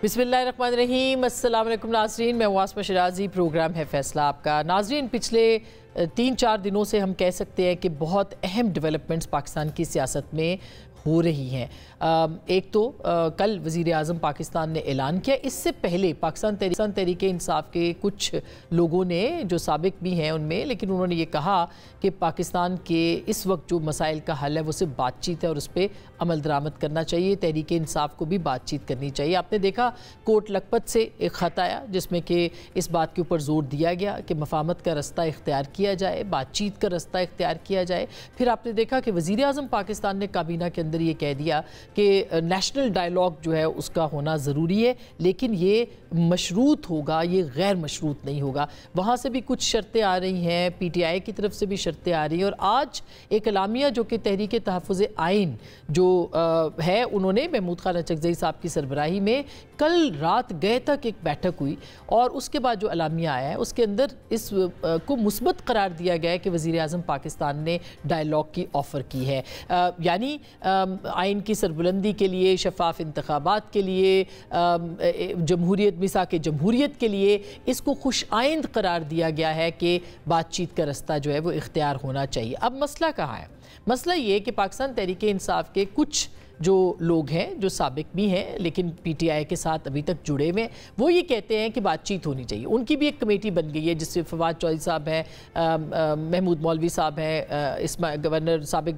بسم اللہ الرحمن الرحیم۔ السلام علیکم ناظرین، میں عاصمہ شرازی، پروگرام ہے فیصلہ آپ کا۔ ناظرین، پچھلے 3-4 دنوں سے ہم کہہ سکتے ہیں کہ بہت اہم ڈیولپمنٹس پاکستان کی سیاست میں ہو رہی ہیں۔ ایک تو کل وزیر اعظم پاکستان نے اعلان کیا، اس سے پہلے پاکستان تحریک انصاف کے کچھ لوگوں نے جو سابق بھی ہیں ان میں، لیکن انہوں نے یہ کہا کہ پاکستان کے اس وقت جو مسائل کا حل ہے وہ صرف بات چیت ہے اور اس پہ عمل درآمد کرنا چاہیے۔ تحریک انصاف کو بھی بات چیت کرنی چاہیے۔ آپ نے دیکھا کوٹ لکھپت سے ایک خط آیا جس میں کہ اس بات کے اوپر زور دیا گیا کہ مفاہمت کا رستہ اختیار کیا جائے، بات چیت کا رستہ اختیار کیا جائے۔ پھر آپ نے دیکھا کہ وزیر اعظم پاکستان نے کابینہ کے اندر یہ کہہ دیا کہ نیشنل ڈائیلاگ جو ہے اس کا ہونا ضروری ہے، لیکن یہ مشروط ہوگا، یہ غیر مشروط نہیں ہوگا۔ وہاں سے بھی کچھ شرطیں آ رہی ہیں، پی ٹی آئی کی طرف سے بھی شرطیں آ رہی ہیں، اور آج ایک اعلامیہ جو کہ تحریک تحفظ آئین جو ہے، انہوں نے محمود خان اچکزئی صاحب کی سربراہی میں کل رات گئے تک ایک بیٹھک ہوئی، اور اس کے بعد جو اعلامیہ آیا ہے اس کے اندر اس کو مثبت قرار دیا گیا ہے کہ وزیر اعظم پاکستان نے ڈائیلاگ کی آفر کی ہے، یعنی آئین کی سربلندی کے لیے، شفاف انتخابات کے لیے، جمہوریت میثاق جمہوریت کے لیے اس کو خوش آئند قرار دیا گیا ہے کہ بات چیت کا رستہ جو ہے وہ اختیار ہونا چاہیے۔ اب مسئلہ کہاں ہے؟ مسئلہ یہ کہ پاکستان تحریک انصاف کے کچھ جو لوگ ہیں جو سابق بھی ہیں لیکن پی ٹی آئی کے ساتھ ابھی تک جڑے ہوئے ہیں، وہ یہ کہتے ہیں کہ بات چیت ہونی چاہیے۔ ان کی بھی ایک کمیٹی بن گئی ہے جس سے فواد چودھری صاحب ہیں، محمود مولوی صاحب ہیں، سابق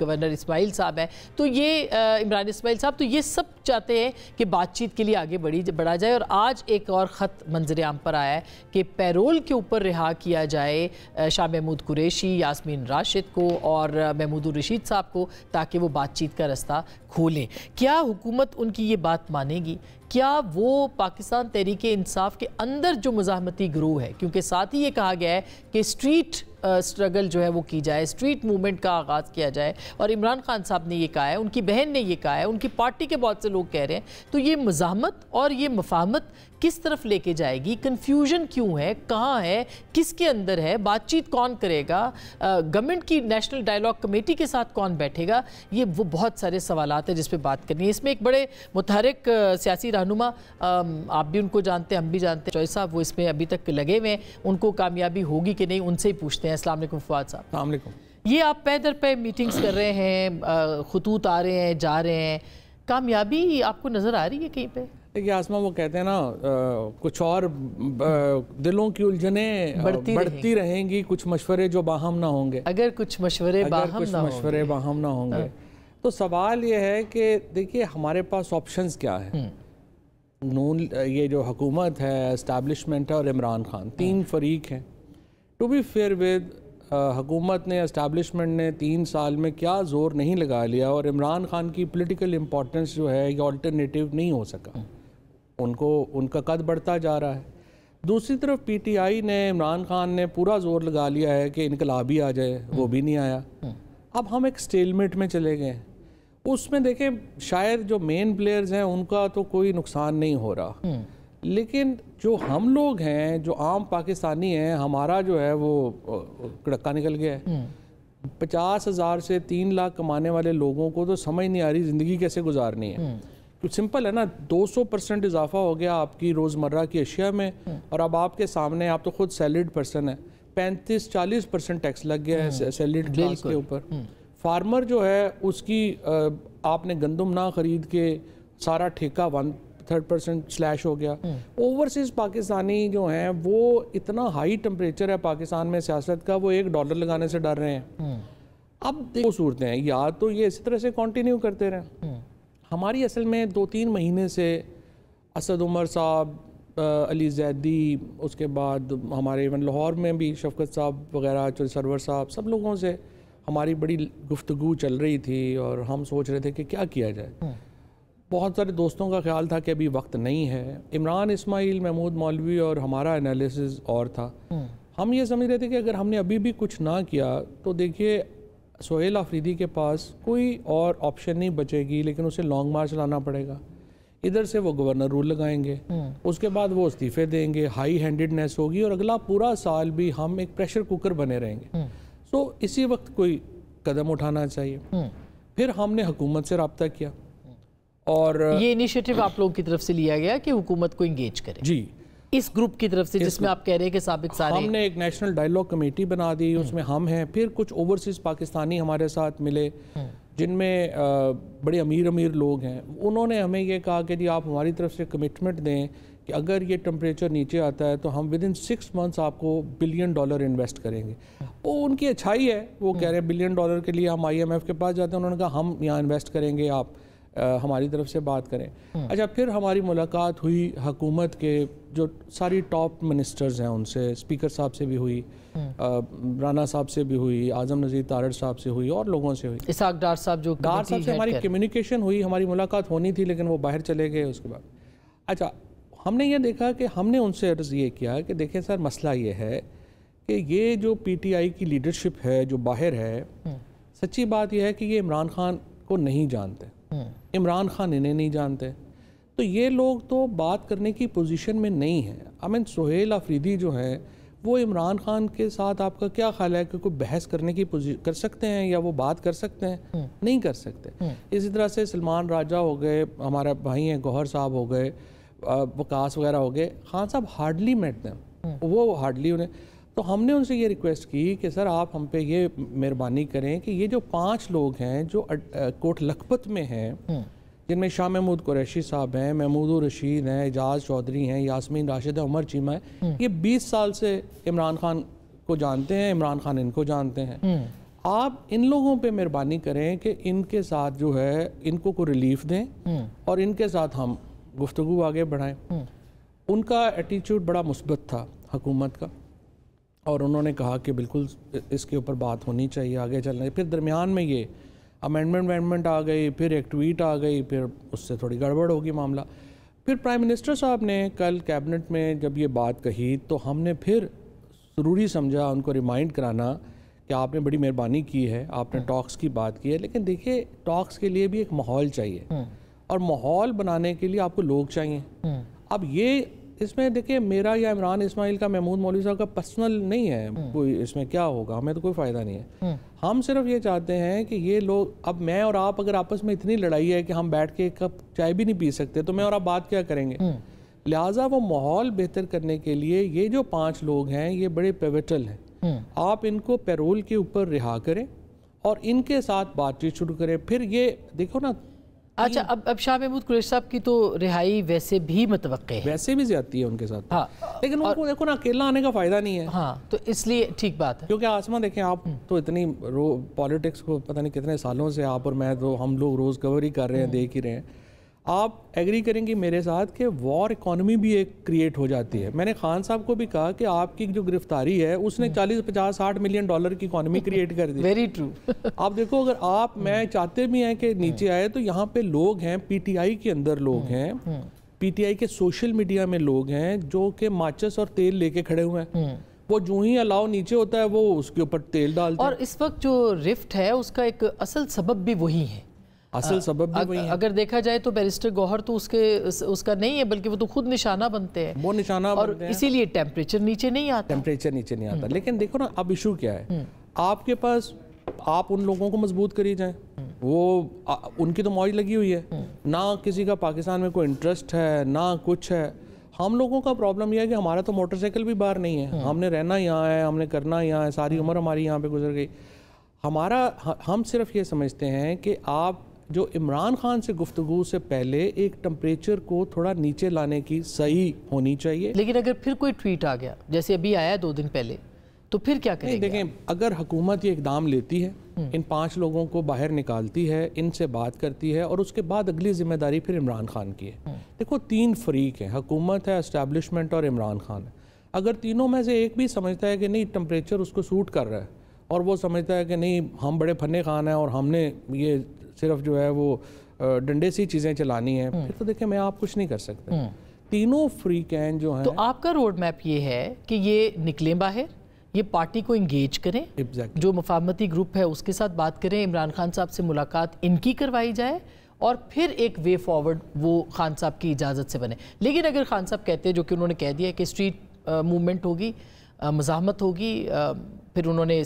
گورنر اسماعیل صاحب ہیں، تو یہ عمران اسماعیل صاحب، تو یہ سب چاہتے ہیں کہ بات چیت کے لیے آگے بڑھا جائے۔ اور آج ایک اور خط منظر عام پر آیا ہے کہ پیرول کے اوپر رہا کیا جائے شاہ محمود قریشی، یاسمین راشد کو اور محمود الرشید صاحب کو، تاکہ وہ بات چیت کا رستہ کھولیں۔ کیا حکومت ان کی یہ بات مانے گی؟ کیا وہ پاکستان تحریک انصاف کے اندر جو مزاحمتی گروہ ہے، کیونکہ ساتھ ہی یہ کہا گیا ہے کہ اسٹریٹ سٹرگل جو ہے وہ کی جائے، اسٹریٹ موومنٹ کا آغاز کیا جائے، اور عمران خان صاحب نے یہ کہا ہے، ان کی بہن نے یہ کہا ہے، ان کی پارٹی کے بہت سے لوگ کہہ رہے ہیں، تو یہ مزاحمت اور یہ مفاہمت کس طرف لے کے جائے گی؟ کنفیوژن کیوں ہے؟ کہاں ہے؟ کس کے اندر ہے؟ بات چیت کون کرے گا؟ گورنمنٹ کی نیشنل ڈائیلاگ کمیٹی کے ساتھ کون بیٹھے گا؟ یہ وہ بہت سارے سوالات ہیں جس پہ بات کرنی ہے۔ اس میں ایک بڑے متحرک سیاسی رہنما، آپ بھی ان کو جانتے ہیں، ہم بھی جانتے ہیں، چوہدری صاحب، وہ اس میں ابھی تک لگے ہوئے ہیں، ان کو کامیابی ہوگی کہ نہیں، ان سے ہی پوچھتے ہیں۔ السلام علیکم فواد صاحب۔ السلام علیکم۔ یہ آپ پے در پے میٹنگز کر رہے ہیں، خطوط آ رہے ہیں، جا رہے ہیں، کامیابی آپ کو نظر آ رہی ہے کہیں پہ؟ دیکھیے آسمہ، وہ کہتے ہیں نا کچھ اور دلوں کی الجھنیں بڑھتی رہیں گی، کچھ مشورے جو باہم نہ ہوں گے، اگر کچھ مشورے باہم نہ ہوں گے۔ تو سوال یہ ہے کہ دیکھیے ہمارے پاس آپشنز کیا ہے۔ یہ جو حکومت ہے، اسٹیبلشمنٹ ہے اور عمران خان، 3 فریق ہیں۔ ٹو بی فیئر ود، حکومت نے، اسٹیبلشمنٹ نے 3 سال میں کیا زور نہیں لگا لیا، اور عمران خان کی پولیٹیکل امپورٹنس جو ہے یہ آلٹرنیٹیو نہیں ہو سکا، ان کا قد بڑھتا جا رہا ہے۔ دوسری طرف پی ٹی آئی نے، عمران خان نے پورا زور لگا لیا ہے کہ انقلابی آ جائے، وہ بھی نہیں آیا۔ اب ہم ایک سٹیلمیٹ میں چلے گئے ہیں۔ اس میں دیکھیں شاید جو مین پلیئرز ہیں ان کا تو کوئی نقصان نہیں ہو رہا، لیکن جو ہم لوگ ہیں، جو عام پاکستانی ہیں، ہمارا جو ہے وہ کڑکا نکل گیا ہے۔ 50,000 سے 3 لاکھ کمانے والے لوگوں کو تو سمجھ نہیں آ رہی زندگی کیسے گزارنی ہے۔ کچھ سمپل ہے نا، 200% اضافہ ہو گیا آپ کی روزمرہ کی اشیاء میں، اور اب آپ کے سامنے، آپ تو خود سیلریڈ پرسن ہے، 35-40% ٹیکس لگ گیا ہے سیلریڈ کلاس کے اوپر۔ فارمر جو ہے اس کی، آپ نے گندم نہ خرید کے سارا ٹھیکہ 1/3% سلیش ہو گیا۔ اوورسیز پاکستانی جو ہیں وہ اتنا ہائی ٹمپریچر ہے پاکستان میں سیاست کا، وہ $1 لگانے سے ڈر رہے ہیں۔ اب دیکھو صورتیں ہیں، یا تو یہ اسی طرح سے کنٹینیو کرتے رہیں۔ ہماری اصل میں 2-3 مہینے سے اسد عمر صاحب، علی زیدی، اس کے بعد ہمارے ایون لاہور میں بھی شفقت صاحب وغیرہ، سرور صاحب، سب لوگوں سے ہماری بڑی گفتگو چل رہی تھی، اور ہم سوچ رہے تھے کہ کیا کیا جائے۔ بہت سارے دوستوں کا خیال تھا کہ ابھی وقت نہیں ہے۔ عمران اسماعیل، محمود مولوی اور ہمارا انالیسز اور تھا۔ ہم یہ سمجھ رہے تھے کہ اگر ہم نے ابھی بھی کچھ نہ کیا تو دیکھیے سہیل آفریدی کے پاس کوئی اور آپشن نہیں بچے گی، لیکن اسے لانگ مارچ لانا پڑے گا۔ ادھر سے وہ گورنر رول لگائیں گے، اس کے بعد وہ استعفے دیں گے، ہائی ہینڈڈنیس ہوگی، اور اگلا پورا سال بھی ہم ایک پریشر کوکر بنے رہیں گے۔ سو اسی وقت کوئی قدم اٹھانا چاہیے۔ پھر ہم نے حکومت سے رابطہ کیا، اور یہ انیشیٹو آپ لوگوں کی طرف سے لیا گیا کہ حکومت کو انگیج کرے جی اس گروپ کی طرف سے جس میں آپ کہہ رہے ہیں کہ سابق سارے ہم نے ایک نیشنل ڈائیلاگ کمیٹی بنا دی, اس میں ہم ہیں, پھر کچھ اوورسیز پاکستانی ہمارے ساتھ ملے جن میں بڑے امیر لوگ ہیں. انہوں نے ہمیں یہ کہا کہ جی آپ ہماری طرف سے کمٹمنٹ دیں کہ اگر یہ ٹمپریچر نیچے آتا ہے تو ہم ودن 6 months آپ کو $1 بلین انویسٹ کریں گے. وہ ان کی اچھائی ہے, وہ کہہ رہے ہیں $1 بلین کے لیے ہم IMF کے پاس جاتے ہیں, انہوں نے کہا ہم یہاں انویسٹ کریں گے, آپ ہماری طرف سے بات کریں. اچھا, پھر ہماری ملاقات ہوئی حکومت کے جو ساری ٹاپ منسٹرز ہیں ان سے, اسپیکر صاحب سے بھی ہوئی, رانا صاحب سے بھی ہوئی, اعظم نذیر تارڑ صاحب سے ہوئی, اور لوگوں سے ہوئی. اسحاق ڈار صاحب جو ڈار صاحب سے ہماری کمیونیکیشن ہوئی, ہماری ملاقات ہونی تھی لیکن وہ باہر چلے گئے اس کے بعد. اچھا, ہم نے یہ دیکھا کہ ہم نے ان سے عرض یہ کیا کہ دیکھیں سر, مسئلہ یہ ہے کہ یہ جو PTI کی لیڈرشپ ہے جو باہر ہے, سچی بات یہ ہے کہ یہ عمران خان کو نہیں جانتے, عمران خان انہیں نہیں جانتے, تو یہ لوگ تو بات کرنے کی پوزیشن میں نہیں ہیں. سہیل آفریدی جو ہیں وہ عمران خان کے ساتھ آپ کا کیا خیال ہے کہ کوئی بحث کرنے کی کر سکتے ہیں یا وہ بات کر سکتے ہیں؟ نہیں کر سکتے. اسی طرح سے سلمان راجہ ہو گئے, ہمارا بھائی ہیں گوہر صاحب ہو گئے, وقاص وغیرہ ہو گئے, خان صاحب ہارڈلی میٹ دیں, وہ ہارڈلی انہیں. تو ہم نے ان سے یہ ریکویسٹ کی کہ سر آپ ہم پہ یہ مہربانی کریں کہ یہ جو 5 لوگ ہیں جو کوٹ لکھپت میں ہیں, جن میں شاہ محمود قریشی صاحب ہیں, محمود الرشید ہیں, اعجاز چودھری ہیں, یاسمین راشد ہے, عمر چیمہ ہے, یہ 20 سال سے عمران خان کو جانتے ہیں, عمران خان ان کو جانتے ہیں. آپ ان لوگوں پہ مہربانی کریں کہ ان کے ساتھ جو ہے ان کو کوئی ریلیف دیں اور ان کے ساتھ ہم گفتگو آگے بڑھائیں. ان کا ایٹیچیوڈ بڑا مثبت تھا حکومت کا, اور انہوں نے کہا کہ بالکل اس کے اوپر بات ہونی چاہیے, آگے چلنا ہے. پھر درمیان میں یہ امینڈمنٹ آ گئی, پھر ایک ٹویٹ آ گئی, پھر اس سے تھوڑی گڑبڑ ہوگی معاملہ. پھر پرائم منسٹر صاحب نے کل کیبنٹ میں جب یہ بات کہی تو ہم نے پھر ضروری سمجھا ان کو ریمائنڈ کرانا کہ آپ نے بڑی مہربانی کی ہے, آپ نے ٹاکس کی بات کی ہے, لیکن دیکھیے ٹاکس کے لیے بھی ایک ماحول چاہیے, اور ماحول بنانے کے لیے آپ کو لوگ چاہیے. اب یہ اس میں دیکھیں میرا یا عمران اسماعیل کا, محمود مولوی صاحب کا پرسنل نہیں ہے کوئی, اس میں کیا ہوگا, ہمیں تو کوئی فائدہ نہیں ہے. ہم صرف یہ چاہتے ہیں کہ یہ لوگ, اب میں اور آپ اگر آپس میں اتنی لڑائی ہے کہ ہم بیٹھ کے ایک کپ چائے بھی نہیں پی سکتے, تو میں اور آپ بات کیا کریں گے؟ لہٰذا وہ ماحول بہتر کرنے کے لیے یہ جو 5 لوگ ہیں یہ بڑے پیوٹل ہیں, آپ ان کو پیرول کے اوپر رہا کریں اور ان کے ساتھ بات چیت شروع کریں. پھر یہ دیکھو نا, اچھا اب شاہ محمود قریشی صاحب کی تو رہائی ویسے بھی متوقع ہے, ویسے بھی زیادتی ہے ان کے ساتھ, لیکن ان کو دیکھو نا اکیلا آنے کا فائدہ نہیں ہے. ہاں, تو اس لیے ٹھیک بات ہے, کیونکہ آسمہ دیکھیں آپ تو اتنی پالیٹکس کو پتہ نہیں کتنے سالوں سے آپ اور میں تو ہم لوگ روز کور ہی کر رہے ہیں, دیکھ ہی رہے ہیں. آپ ایگری کریں گی میرے ساتھ کہ وار اکانومی بھی ایک کریٹ ہو جاتی ہے. میں نے خان صاحب کو بھی کہا کہ آپ کی جو گرفتاری ہے اس نے $40-50-60 ملین کی اکانومی کریٹ کر دی. Very true. آپ دیکھو, اگر آپ میں چاہتے بھی ہیں کہ نیچے آئے, تو یہاں پہ لوگ ہیں, PTI کے اندر لوگ ہیں, PTI کے سوشل میڈیا میں لوگ ہیں جو کہ ماچس اور تیل لے کے کھڑے ہوئے ہیں. وہ جو ہی الاؤ نیچے ہوتا ہے وہ اس کے اوپر تیل ڈالتے ہیں. اور اس وقت جو رفٹ ہے اس کا ایک اصل سبب بھی وہی ہے, اصل سبب بھی وہی ہے. اگر دیکھا جائے تو بیرسٹر گوہر تو اس کا نہیں ہے, بلکہ وہ تو خود نشانہ بنتے ہیں, وہ نشانہ بنتے ہیں, اسی لیے ٹیمپریچر نیچے نہیں آتا. لیکن دیکھو نا اب ایشو کیا ہے, آپ کے پاس آپ ان لوگوں کو مضبوط کری جائیں, وہ ان کی تو موج لگی ہوئی ہے, نہ کسی کا پاکستان میں کوئی انٹرسٹ ہے نہ کچھ ہے. ہم لوگوں کا پرابلم یہ ہے کہ ہمارا تو موٹر سائیکل بھی باہر نہیں ہے, ہم نے رہنا یہاں ہے, ہم نے کرنا یہاں ہے, ساری عمر ہماری یہاں پہ گزر گئی. ہم صرف یہ سمجھتے ہیں کہ آپ جو عمران خان سے گفتگو سے پہلے ایک ٹمپریچر کو تھوڑا نیچے لانے کی صحیح ہونی چاہیے. لیکن اگر پھر کوئی ٹویٹ آ گیا جیسے ابھی آیا 2 دن پہلے, تو پھر کیا کریں گے؟ دیکھیں, اگر حکومت یہ اقدام لیتی ہے, ان 5 لوگوں کو باہر نکالتی ہے, ان سے بات کرتی ہے, اور اس کے بعد اگلی ذمہ داری پھر عمران خان کی ہے. دیکھو 3 فریق ہیں, حکومت ہے, اسٹیبلشمنٹ اور عمران خان ہے. اگر تینوں میں سے ایک بھی سمجھتا ہے کہ نہیں ٹمپریچر اس کو سوٹ کر رہا ہے, اور وہ سمجھتا ہے کہ نہیں ہم بڑے پھنے خان ہیں اور ہم نے یہ صرف جو ہے وہ ڈنڈے سی چیزیں چلانی ہیں, پھر تو دیکھیں میں آپ کچھ نہیں کر سکتے. تینوں فریقین جو ہیں, تو آپ کا روڈ میپ یہ ہے کہ یہ نکلیں باہر, یہ پارٹی کو انگیج کریں, جو مفاہمتی گروپ ہے اس کے ساتھ بات کریں, عمران خان صاحب سے ملاقات ان کی کروائی جائے, اور پھر ایک وے فارورڈ وہ خان صاحب کی اجازت سے بنے. لیکن اگر خان صاحب کہتے ہیں, جو کہ انہوں نے کہہ دیا کہ اسٹریٹ موومنٹ ہوگی, مزاحمت ہوگی؟ پھر انہوں نے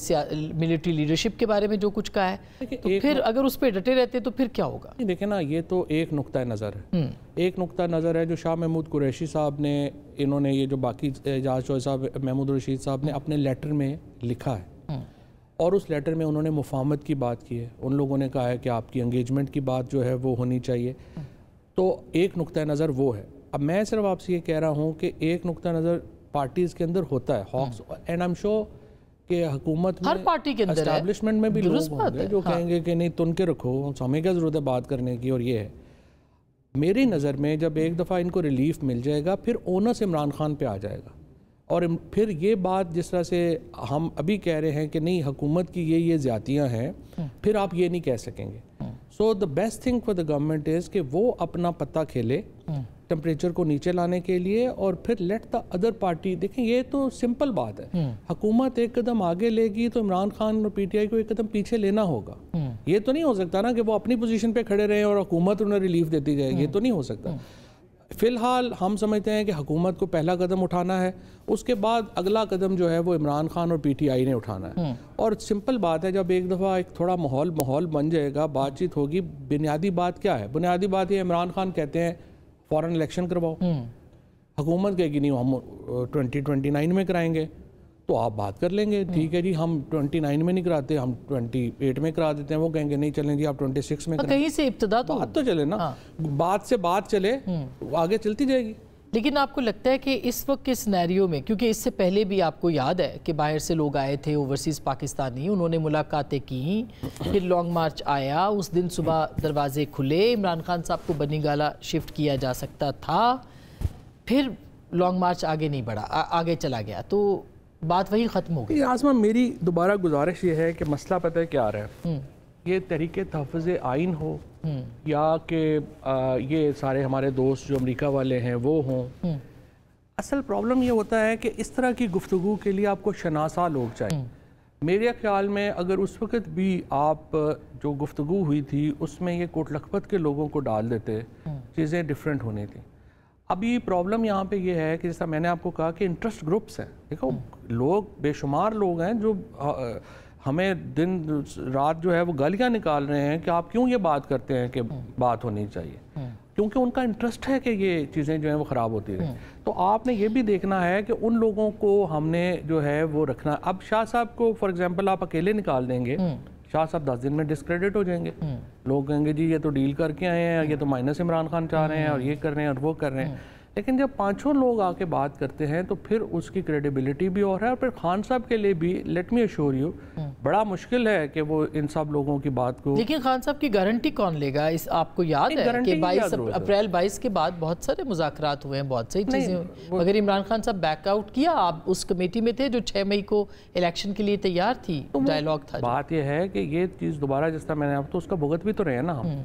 ملٹری لیڈرشپ کے بارے میں جو کچھ کہا ہے تو پھر اگر اس پہ ڈٹے رہتے تو پھر کیا ہوگا؟ دیکھیں نا، یہ تو ایک نقطہ نظر ہے، ایک نقطہ نظر ہے جو شاہ محمود قریشی صاحب نے، انہوں نے یہ جو باقی اعجاز چوہدری صاحب، محمود رشید صاحب نے اپنے لیٹر میں لکھا ہے، اور اس لیٹر میں انہوں نے مفاہمت کی بات کی ہے. ان لوگوں نے کہا ہے کہ آپ کی انگیجمنٹ کی بات جو ہے وہ ہونی چاہیے. تو ایک نقطہ نظر وہ ہے. اب میں صرف آپ سے یہ کہہ رہا ہوں کہ ایک نقطہ نظر پارٹیز کے اندر ہوتا ہے، ہاکس اینڈ آئی ایم شیور کہ حکومت میں، ہر پارٹی کے اندر اسٹیبلشمنٹ میں بھی لوگ ہوں گے جو کہیں گے کہ نہیں تن کے رکھو، ہمیں کیا ضرورت ہے بات کرنے کی. اور یہ ہے میری نظر میں، جب ایک دفعہ ان کو ریلیف مل جائے گا پھر اونس عمران خان پہ آ جائے گا. اور پھر یہ بات جس طرح سے ہم ابھی کہہ رہے ہیں کہ نہیں حکومت کی یہ زیادتیاں ہیں، پھر آپ یہ نہیں کہہ سکیں گے. So the best thing for the government is کہ وہ اپنا پتہ کھیلے ٹمپریچر کو نیچے لانے کے لیے، اور پھر لیٹ دا ادر پارٹی. دیکھیں یہ تو سمپل بات ہے، حکومت ایک قدم آگے لے گی تو عمران خان اور پی ٹی آئی کو ایک قدم پیچھے لینا ہوگا. یہ تو نہیں ہو سکتا نا کہ وہ اپنی پوزیشن پہ کھڑے رہیں اور حکومت انہیں ریلیف دیتی جائے. یہ تو نہیں ہو سکتا. فی الحال ہم سمجھتے ہیں کہ حکومت کو پہلا قدم اٹھانا ہے، اس کے بعد اگلا قدم جو ہے وہ عمران خان اور پی ٹی آئی نے اٹھانا ہے. اور سمپل بات ہے، جب ایک دفعہ ایک تھوڑا ماحول بن جائے گا، بات چیت ہوگی. بنیادی بات کیا ہے؟ بنیادی بات یہ عمران خان کہتے ہیں فوراً الیکشن کرواؤ. حکومت کہے گی نہیں ہم 2029 میں کرائیں گے. تو آپ بات کر لیں گے، ٹھیک ہے جی ہم 29 میں نہیں کراتے، ہم 28 میں کرا دیتے ہیں. وہ کہیں گے نہیں چلیں جی آپ 26 میں کرائیں. کہیں سے ابتدا تو بات تو چلے نا، بات سے بات چلے، آگے چلتی جائے گی. لیکن آپ کو لگتا ہے کہ اس وقت کے سینیریو میں، کیونکہ اس سے پہلے بھی آپ کو یاد ہے کہ باہر سے لوگ آئے تھے اوورسیز پاکستانی، انہوں نے ملاقاتیں کی، پھر لانگ مارچ آیا، اس دن صبح دروازے کھلے، عمران خان صاحب کو بنی گالہ شفٹ کیا جا سکتا تھا، پھر لانگ مارچ آگے نہیں بڑھا، آگے چلا گیا، تو بات وہی ختم ہو گئی. آسما میری دوبارہ گزارش یہ ہے کہ مسئلہ پتہ ہے کیا رہا ہے، یہ تحریک تحفظ آئین ہو یا کہ یہ سارے ہمارے دوست جو امریکہ والے ہیں وہ ہوں، اصل پرابلم یہ ہوتا ہے کہ اس طرح کی گفتگو کے لیے آپ کو شناسا لوگ چاہیے. میرے خیال میں اگر اس وقت بھی آپ جو گفتگو ہوئی تھی اس میں یہ کوٹ لکھپت کے لوگوں کو ڈال دیتے، چیزیں ڈیفرنٹ ہونی تھیں. ابھی پرابلم یہاں پہ یہ ہے کہ جیسا میں نے آپ کو کہا کہ انٹرسٹ گروپس ہیں. دیکھو لوگ بے شمار لوگ ہیں جو ہمیں دن رات جو ہے وہ گالیاں نکال رہے ہیں کہ آپ کیوں یہ بات کرتے ہیں کہ بات ہونی چاہیے، کیونکہ ان کا انٹرسٹ ہے کہ یہ چیزیں جو ہیں وہ خراب ہوتی رہیں. تو آپ نے یہ بھی دیکھنا ہے کہ ان لوگوں کو ہم نے جو ہے وہ رکھنا. اب شاہ صاحب کو فار ایگزامپل آپ اکیلے نکال دیں گے، شاہ صاحب 10 دن میں ڈسکریڈٹ ہو جائیں گے. لوگ کہیں گے جی یہ تو ڈیل کر کے آئے ہیں، یہ تو مائنس عمران خان چاہ رہے ہیں، اور یہ کر رہے ہیں اور وہ کر رہے ہیں. لیکن جب 5 لوگ آ کے بات کرتے ہیں تو پھر اس کی کریڈیبلٹی بھی اور ہے. اور پھر خان صاحب کے لیے بھی لیٹ می اشور یو بڑا مشکل ہے کہ وہ ان سب لوگوں کی بات کو. لیکن خان صاحب کی گارنٹی کون لے گا؟ آپ کو یاد ہے کہ 22 اپریل 22 کے بعد بہت سارے مذاکرات ہوئے ہیں، بہت سی چیزیں ہوئی. اگر عمران خان صاحب بیک آؤٹ کیا، آپ اس کمیٹی میں تھے جو 6 مئی کو الیکشن کے لیے تیار تھی، ڈائیلاگ تھا. بات یہ ہے کہ یہ چیز دوبارہ جس طرح میں نے آپ تو اس کا بھگت بھی تو رہے نا ہم.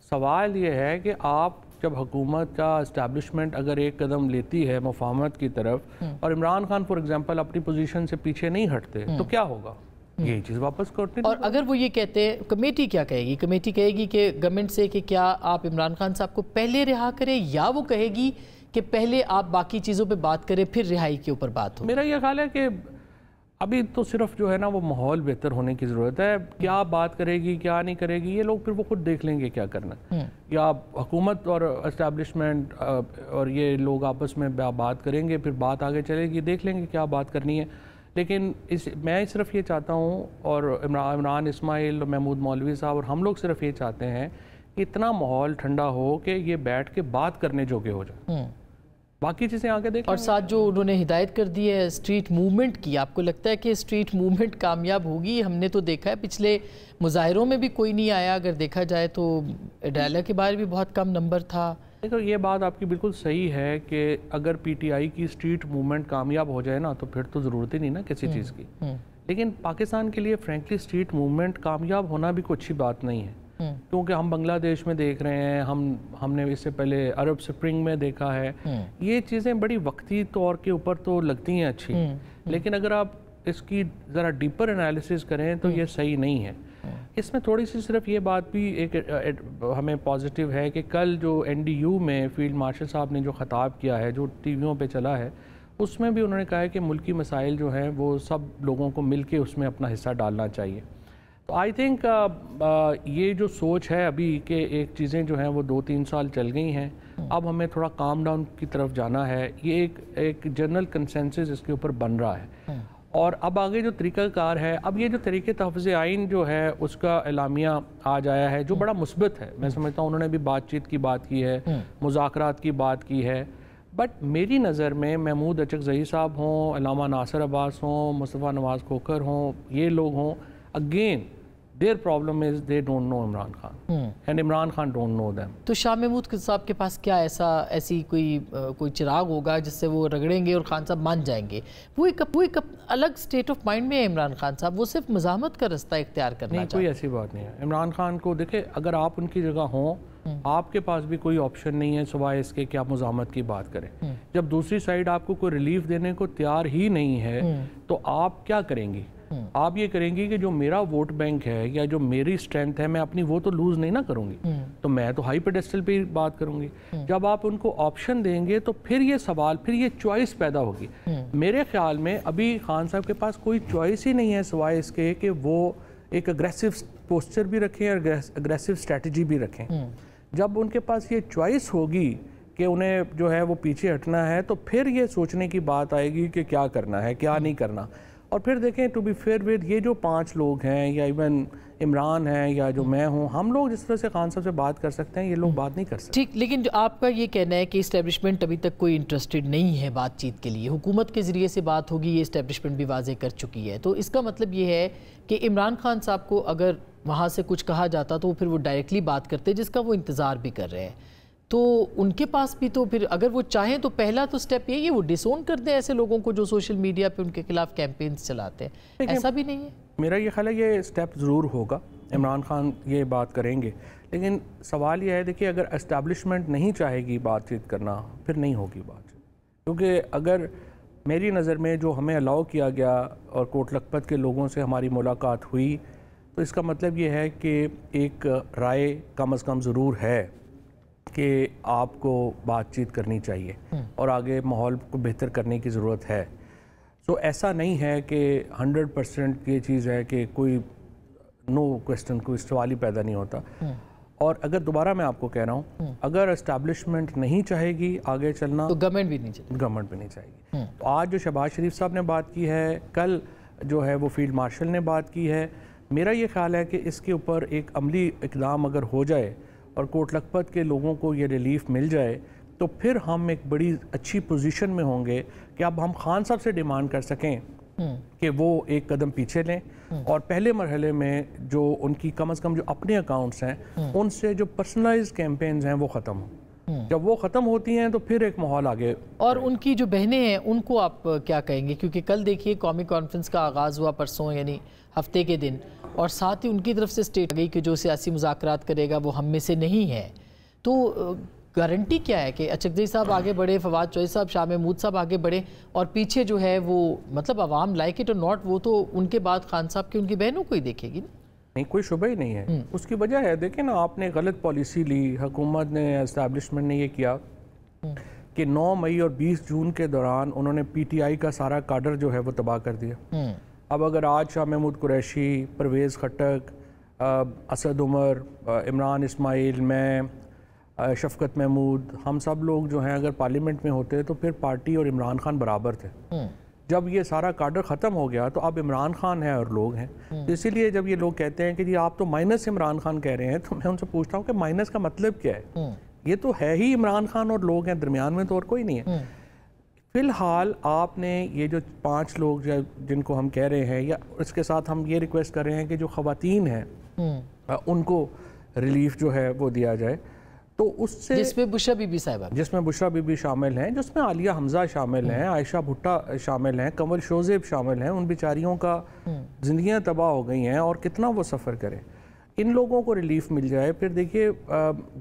سوال یہ ہے کہ آپ جب حکومت کا اسٹیبلشمنٹ اگر ایک قدم لیتی ہے مفاہمت کی طرف، اور عمران خان فار ایگزامپل اپنی پوزیشن سے پیچھے نہیں ہٹتے، تو کیا ہوگا؟ یہی چیز واپس کرتے. اور اگر وہ یہ کہتے ہیں، کمیٹی کیا کہے گی؟ کمیٹی کہے گی کہ گورنمنٹ سے کہ کیا آپ عمران خان صاحب کو پہلے رہا کریں، یا وہ کہے گی کہ پہلے آپ باقی چیزوں پہ بات کریں پھر رہائی کے اوپر بات ہو؟ میرا یہ خیال ہے کہ ابھی تو صرف جو ہے نا وہ ماحول بہتر ہونے کی ضرورت ہے. کیا بات کرے گی کیا نہیں کرے گی یہ لوگ پھر وہ خود دیکھ لیں گے کیا کرنا. یا حکومت اور اسٹیبلشمنٹ اور یہ لوگ آپس میں بات کریں گے، پھر بات آگے چلے گی، دیکھ لیں گے کیا بات کرنی ہے. لیکن میں صرف یہ چاہتا ہوں، اور عمران اسماعیل اور محمود مولوی صاحب اور ہم لوگ صرف یہ چاہتے ہیں کہ اتنا ماحول ٹھنڈا ہو کہ یہ بیٹھ کے بات کرنے جوگے ہو جائیں. باقی چیزیں آگے دیکھیں. اور ساتھ جو انہوں نے ہدایت کر دی ہے اسٹریٹ موومنٹ کی، آپ کو لگتا ہے کہ اسٹریٹ موومنٹ کامیاب ہوگی؟ ہم نے تو دیکھا ہے پچھلے مظاہروں میں بھی کوئی نہیں آیا، اگر دیکھا جائے تو ڈائلہ کے باہر بھی بہت کم نمبر تھا. دیکھو یہ بات آپ کی بالکل صحیح ہے کہ اگر پی ٹی آئی کی اسٹریٹ موومنٹ کامیاب ہو جائے نا تو پھر تو ضرورت ہی نہیں نا کسی چیز کی. لیکن پاکستان کے لیے فرینکلی اسٹریٹ موومنٹ کامیاب ہونا بھی کوئی اچھی بات نہیں ہے، کیونکہ ہم بنگلہ دیش میں دیکھ رہے ہیں، ہم نے اس سے پہلے عرب سپرنگ میں دیکھا ہے. یہ چیزیں بڑی وقتی طور کے اوپر تو لگتی ہیں اچھی، لیکن اگر آپ اس کی ذرا ڈیپر انالیسس کریں تو یہ صحیح نہیں ہے. اس میں تھوڑی سی صرف یہ بات بھی ایک ہمیں پازیٹیو ہے کہ کل جو این ڈی یو میں فیلڈ مارشل صاحب نے جو خطاب کیا ہے، جو ٹی ویوں پہ چلا ہے، اس میں بھی انہوں نے کہا ہے کہ ملکی مسائل جو ہیں وہ سب لوگوں کو مل کے اس میں اپنا حصہ ڈالنا چاہیے. تو آئی تھنک یہ جو سوچ ہے ابھی کہ ایک چیزیں جو ہیں وہ 2-3 سال چل گئی ہیں, اب ہمیں تھوڑا کام ڈاؤن کی طرف جانا ہے, یہ ایک جنرل کنسنسس اس کے اوپر بن رہا ہے. اور اب آگے جو طریقہ کار ہے, اب یہ جو طریقہ تحفظ آئین جو ہے اس کا اعلامیہ آج آیا ہے جو بڑا مثبت ہے. میں سمجھتا ہوں انہوں نے بھی بات چیت کی بات کی ہے, مذاکرات کی بات کی ہے, بٹ میری نظر میں محمود اچکزئی صاحب ہوں, علامہ ناصر عباس ہوں, مصطفیٰ نواز کھوکھر ہوں, یہ لوگ ہوں, again their problem is they don't know Imran Khan and Imran Khan don't know them. تو شاہ محمود صاحب کے پاس کیا ایسی کوئی چراغ ہوگا جس سے وہ رگڑیں گے اور خان صاحب مان جائیں گے؟ وہ ایک الگ سٹیٹ آف مائنڈ میں ہے عمران خان صاحب, وہ صرف مزاحمت کا رستہ اختیار کرنا نہیں, کوئی ایسی بات نہیں ہے. عمران خان کو دیکھیں, اگر آپ ان کی جگہ ہوں, آپ کے پاس بھی کوئی آپشن نہیں ہے سوائے اس کے کہ آپ مزاحمت کی بات کریں. جب دوسری سائیڈ آپ کو کوئی ریلیف دینے کو تیار ہی نہیں ہے تو آپ کیا کریں گی؟ آپ یہ کریں گی کہ جو میرا ووٹ بینک ہے یا جو میری اسٹرینتھ ہے میں اپنی وہ تو لوز نہیں نہ کروں گی, تو میں تو ہائی پیڈسٹل پہ بات کروں گی. جب آپ ان کو آپشن دیں گے تو پھر یہ سوال, پھر یہ چوائس پیدا ہوگی. میرے خیال میں ابھی خان صاحب کے پاس کوئی چوائس ہی نہیں ہے سوائے اس کے کہ وہ ایک اگریسو پوسچر بھی رکھیں اور اگریسو اسٹریٹجی بھی رکھیں. جب ان کے پاس یہ چوائس ہوگی کہ انہیں جو ہے وہ پیچھے ہٹنا ہے تو پھر یہ سوچنے کی بات آئے گی کہ کیا کرنا ہے, کیا نہیں کرنا. اور پھر دیکھیں, ٹو بی فیئر ود, یہ جو 5 لوگ ہیں یا ایون عمران ہیں یا جو میں ہوں, ہم لوگ جس طرح سے خان صاحب سے بات کر سکتے ہیں یہ لوگ بات نہیں کر سکتے. ٹھیک, لیکن جو آپ کا یہ کہنا ہے کہ اسٹیبلشمنٹ ابھی تک کوئی انٹرسٹڈ نہیں ہے بات چیت کے لیے, حکومت کے ذریعے سے بات ہوگی, یہ اسٹیبلشمنٹ بھی واضح کر چکی ہے, تو اس کا مطلب یہ ہے کہ عمران خان صاحب کو اگر وہاں سے کچھ کہا جاتا تو پھر وہ ڈائریکٹلی بات کرتے, جس کا وہ انتظار بھی کر رہے ہیں. تو ان کے پاس بھی تو پھر اگر وہ چاہیں تو پہلا تو سٹیپ یہ ہے وہ ڈس اون کر دیں ایسے لوگوں کو جو سوشل میڈیا پہ ان کے خلاف کیمپینز چلاتے ہیں. ایسا بھی نہیں ہے. میرا یہ خیال ہے یہ سٹیپ ضرور ہوگا, عمران خان یہ بات کریں گے, لیکن سوال یہ ہے دیکھیے اگر اسٹیبلشمنٹ نہیں چاہے گی بات چیت کرنا پھر نہیں ہوگی بات چیت. کیونکہ اگر میری نظر میں جو ہمیں الاؤ کیا گیا اور کوٹ لکھپت کے لوگوں سے ہماری ملاقات ہوئی تو اس کا مطلب یہ ہے کہ ایک رائے کم از کم ضرور ہے کہ آپ کو بات چیت کرنی چاہیے اور آگے ماحول کو بہتر کرنے کی ضرورت ہے. سو ایسا نہیں ہے کہ 100% یہ چیز ہے کہ کوئی نو کوسچن, کوئی سوال ہی پیدا نہیں ہوتا. اور اگر دوبارہ میں آپ کو کہہ رہا ہوں, اگر اسٹیبلشمنٹ نہیں چاہے گی آگے چلنا تو گورنمنٹ بھی نہیں چاہے گی. تو آج جو شہباز شریف صاحب نے بات کی ہے, کل جو ہے وہ فیلڈ مارشل نے بات کی ہے, میرا یہ خیال ہے کہ اس کے اوپر ایک عملی اقدام اگر ہو جائے اور کوٹ لکھپت کے لوگوں کو یہ ریلیف مل جائے تو پھر ہم ایک بڑی اچھی پوزیشن میں ہوں گے کہ اب ہم خان صاحب سے ڈیمانڈ کر سکیں کہ وہ ایک قدم پیچھے لیں اور پہلے مرحلے میں جو ان کی کم از کم جو اپنے اکاؤنٹس ہیں ان سے جو پرسنلائز کیمپینز ہیں وہ ختم ہوں. جب وہ ختم ہوتی ہیں تو پھر ایک ماحول آگے. اور ان کی جو بہنیں ہیں ان کو آپ کیا کہیں گے؟ کیونکہ کل دیکھیے قومی کانفرنس کا آغاز ہوا پرسوں یعنی ہفتے کے دن, اور ساتھ ہی ان کی طرف سے اسٹیٹ گئی کہ جو سیاسی مذاکرات کرے گا وہ ہم میں سے نہیں ہے. تو گارنٹی کیا ہے کہ اچکزئی صاحب آگے بڑھے, فواد چوہدری صاحب, شاہ محمود صاحب آگے بڑھے اور پیچھے جو ہے وہ مطلب عوام لائک اٹ اور ناٹ, وہ تو ان کے بعد خان صاحب کی ان کی بہنوں کو ہی دیکھے گی نا. نہیں, کوئی شبہ ہی نہیں ہے. اس کی وجہ ہے دیکھیں نا, آپ نے غلط پالیسی لی, حکومت نے, اسٹیبلشمنٹ نے یہ کیا کہ 9 مئی اور 20 جون کے دوران انہوں نے پی ٹی آئی کا سارا کاڈر جو ہے وہ تباہ کر دیا. اب اگر آج شاہ محمود قریشی, پرویز خٹک, اسد عمر, عمران اسماعیل, میں, شفقت محمود, ہم سب لوگ جو ہیں اگر پارلیمنٹ میں ہوتے تو پھر پارٹی اور عمران خان برابر تھے. جب یہ سارا کاڈر ختم ہو گیا تو اب عمران خان ہے اور لوگ ہیں. اسی لیے جب یہ لوگ کہتے ہیں کہ جی آپ تو مائنس عمران خان کہہ رہے ہیں تو میں ان سے پوچھتا ہوں کہ مائنس کا مطلب کیا ہے؟ یہ تو ہے ہی عمران خان اور لوگ ہیں, درمیان میں تو اور کوئی نہیں ہے. فی الحال آپ نے یہ جو 5 لوگ جن کو ہم کہہ رہے ہیں, یا اس کے ساتھ ہم یہ ریکویسٹ کر رہے ہیں کہ جو خواتین ہیں ان کو ریلیف جو ہے وہ دیا جائے, تو اس سے جس میں بشرا بی بی صاحبہ, جس میں بشرا بی بی شامل ہیں, جس میں عالیہ حمزہ شامل ہیں, عائشہ بھٹا شامل ہیں, کنول شوزیب شامل ہیں, ان بیچاریوں کا زندگیاں تباہ ہو گئی ہیں اور کتنا وہ سفر کریں. ان لوگوں کو ریلیف مل جائے. پھر دیکھیے